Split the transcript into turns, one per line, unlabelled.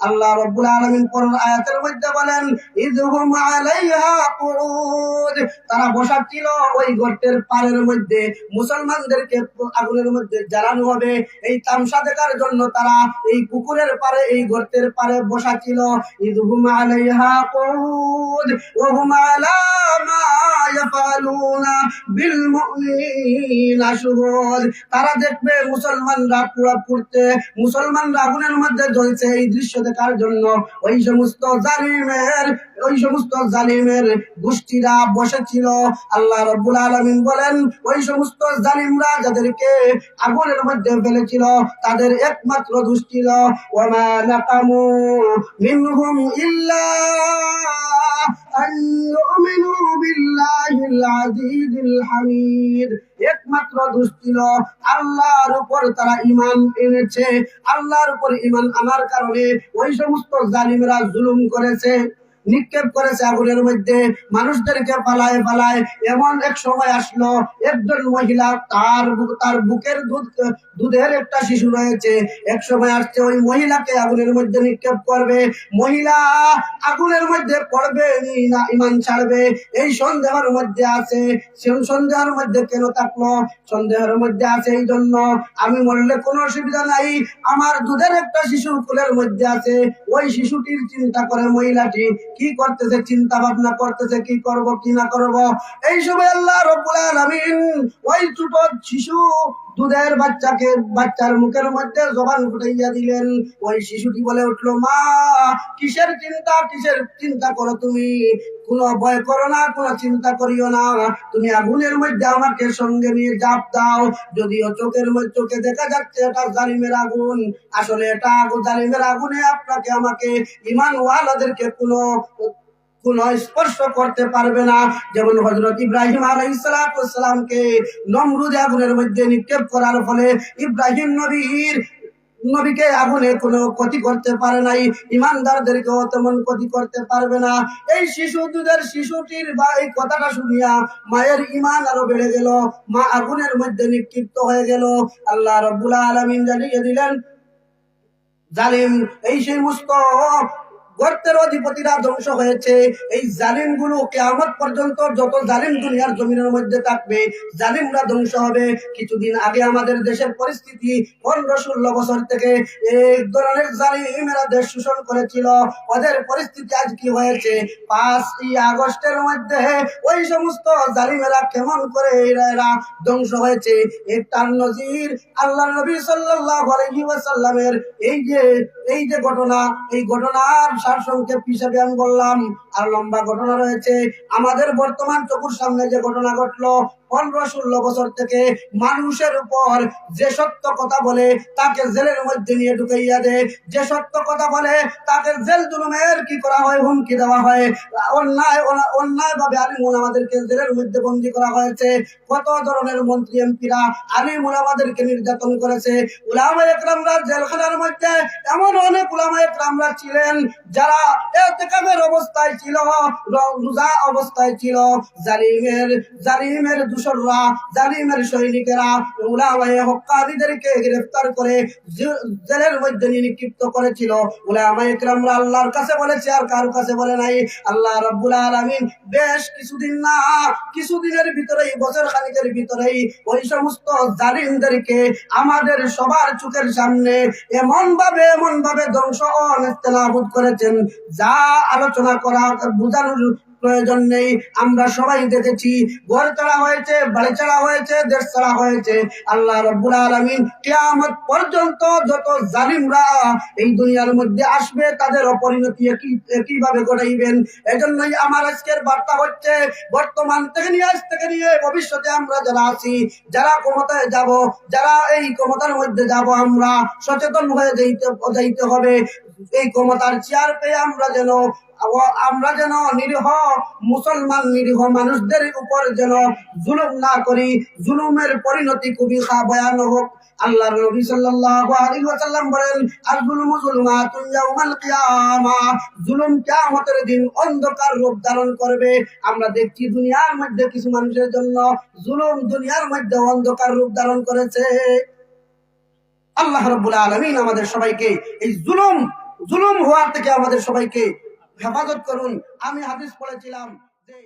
আল্লাহ রাব্বুল আলামিন পরের আয়াতের মধ্যে বলেন ইযহুম আলাইহা কুউদ, তারা বসা ছিল ওই গর্তের পাড়ের মধ্যে, মুসলমানদেরকে আগুনের মধ্যে জ্বালানো হবে এই তামসা দেখার জন্য তারা এই পুকুরের পাড়ে এই গর্তের পাড়ে বসা ছিল। ইযহুম আলাইহা কুউদ ওয়া হুম আলা মা ইয়াফআলুনা বিল মুমিনিনা শুহুদ, তারা দেখবে মুসলমানরা পুরা পুড়তে, মুসলমানরা আগুনের মধ্যে জ্বলছে এই দৃশ্য দেখার জন্য ওই সমস্ত জালিমের গোষ্ঠীরা বসেছিল। আল্লাহ রাব্বুল আলামিন বলেন ওই সমস্ত জালিমরা যাদেরকে আগুনের মধ্যে ফেলেছিল তাদের একমাত্র দোষ ছিল ওয়ামা নাকামু মিনহুম ইল্লা আন ইউমিনু বিল্লাহিল আজিজিল হামিদ, একমাত্র দোষ ছিল আল্লাহর উপর তারা ঈমান এনেছে। আল্লাহর উপর ঈমান আনার কারণে ওই সমস্ত জালিমরা জুলুম করেছে, নিক্ষেপ করেছে আগুনের মধ্যে, মানুষদেরকে পালায় পালায়। এমন এক সময় আসলো একজন মহিলা, তার বুকের দুধের একটা শিশু রয়েছে, এক সময় আসছে ওই মহিলাকে আগুনের মধ্যে নিক্ষেপ করবে, মহিলা আগুনের মধ্যে পড়বে না ঈমান ছাড়বে এই সন্দেহের মধ্যে আছে। সন্দেহের মধ্যে কেন থাকলো? সন্দেহের মধ্যে আছে এই জন্য আমি মরলে কোনো অসুবিধা নাই, আমার দুধের একটা শিশু কোলের মধ্যে আছে। ওই শিশুটির চিন্তা করে মহিলাটি কি করতেছে, চিন্তা ভাবনা করতেছে কি করব কি না করব। এই সময় আল্লাহ রাব্বুল আলামিন ওই ছোট শিশু দুধের বাচ্চার মুখের মধ্যে জবান ফুটাইয়া দিলেন। ওই শিশুটি বলে উঠলো, মা কিসের চিন্তা করো তুমি? কোনো ভয় করো না, কোনো চিন্তা করিও না, তুমি আগুনের মধ্যে আমাকে সঙ্গে নিয়ে ঝাঁপ দাও। যদিও চোখে দেখা যাচ্ছে এটা জালিমের আগুন, আসলে এটা জালিমের আগুনে আপনাকে আমাকে ঈমান ওয়ালাদেরকে কোনো স্পর্শ করতে পারবে না। যেমন হযরত ইব্রাহিম আলাইহিস সালামকে নমরুদ আগুনের মধ্যে নিক্ষেপ করার ফলে ইব্রাহিম নবীকে আগুনে কোনো ক্ষতি করতে পারে নাই, ইমানদারদেরকেও তেমন ক্ষতি করতে পারবে না। এই দুধের শিশুটির বা এই কথাটা শুনিয়া মায়ের ঈমান আরো বেড়ে গেল, মা আগুনের মধ্যে নিক্ষিপ্ত হয়ে গেল। আল্লাহ রাব্বুল আলামিন জানিয়ে দিলেন জালিম এই সমস্ত গর্তের অধিপতিরা ধ্বংস হয়েছে। এই জালিম গুলো কিয়ামত পর্যন্ত যত জালিম দুনিয়ার জমিনের মধ্যে থাকবে জালিমরা ধ্বংস হবে। কিছুদিন আগে আমাদের দেশের পরিস্থিতি 15-16 বছর থেকে এক ধরনের জালিমেরা দেশ শোষণ করেছিল, ওদের পরিস্থিতি আজ কি হয়েছে? 5ই আগস্টের মধ্যে ওই সমস্ত জালিমেরা কেমন করে এরা ধ্বংস হয়েছে একটার নজির আল্লাহ নবী সাল্লাল্লাহু আলাইহি ওয়াসাল্লামের এই যে ঘটনা, এই ঘটনার সারসংক্ষেপ হিসেবে আমি বললাম। আর লম্বা ঘটনা রয়েছে আমাদের বর্তমান চোখের সামনে যে ঘটনা ঘটলো 15-16 বছর থেকে মানুষের উপর যে সত্য কথা বলে তাকে জেলের মধ্যে নিয়ে ঢুকাইয়া দেয়, যে সত্য কথা বলে তাকে জেল জুলুমের কি করা হয়, হুমকি দেওয়া হয়, অন্যায় ভাবে আলিম ওলামাদেরকে জেলের মধ্যে বন্দী করা হয়েছে। কত ধরনের মন্ত্রী এমপিরা আলিম ওলামাদেরকে নির্যাতন করেছে। উলামায়ে কেরামরা জেলখানার মধ্যে এমন অনেক উলামায়ে কেরামরা ছিলেন যারা ইতিকাফের অবস্থায় ছিল, রোজা অবস্থায় ছিল। জালিমের দূষররা, জালিমের সৈনিকেরা উলামায়ে হক্কানীদেরকে গ্রেফতার করে জেলের মধ্যে নিক্ষিপ্ত করেছিল। উলামায়ে কেরামরা আল্লাহর কাছে বলেছে আর কার কাছে বলে নাই। আল্লাহ রাব্বুল আলামিন বেশ কিছুদিনের ভিতরেই, বছর খানিকের ভিতরেই ওই সমস্ত জালিমদেরকে আমাদের সবার চোখের সামনে এমন ভাবে ধ্বংস ও নেস্তানাবুদ করেছেন যা আলোচনা করা বোঝানোর প্রয়োজন নেই। আমরা সবাই দেখেছি, ঘর ছাড়া হয়েছে, বাড়ি ছাড়া হয়েছে, দেশ ছাড়া হয়েছে। আল্লাহ রাব্বুল আলামিন কিয়ামত পর্যন্ত যত জালিমরা এই দুনিয়ার মধ্যে আসবে তাদের অপরিণতি কিভাবে ঘটাইবেন। এজন্যই আমার আজকের বার্তা হচ্ছে বর্তমান থেকে নিয়ে আজ থেকে নিয়ে ভবিষ্যতে আমরা যারা আছি, যারা ক্ষমতায় যাব, যারা এই ক্ষমতার মধ্যে যাব, আমরা সচেতন হয়ে যাইতে হবে। এই ক্ষমতার চেয়ার পেয়ে আমরা যেন নিরীহ মুসলমান, নিরীহ মানুষদের উপর যেন জুলুম না করি, জুলুমের পরিণতি খুবই ভয়ানক হোক। আল্লাহর নবী সাল্লাল্লাহু আলাইহি ওয়াসাল্লাম বলেন আল-যুলমু যুলমাতুন ইয়াউমাল কিয়ামাহ, জুলুম কিয়ামতের দিন অন্ধকার রূপ ধারণ করবে। আমরা দেখছি দুনিয়ার মধ্যে কিছু মানুষের জন্য জুলুম দুনিয়ার মধ্যে অন্ধকার রূপ ধারণ করেছে। আল্লাহ রাব্বুল আলামিন আমাদের সবাইকে এই জুলুম জুলুম হওয়ার থেকে আমাদের সবাইকে হেফাজত করুন। আমি হাদিস পড়েছিলাম যে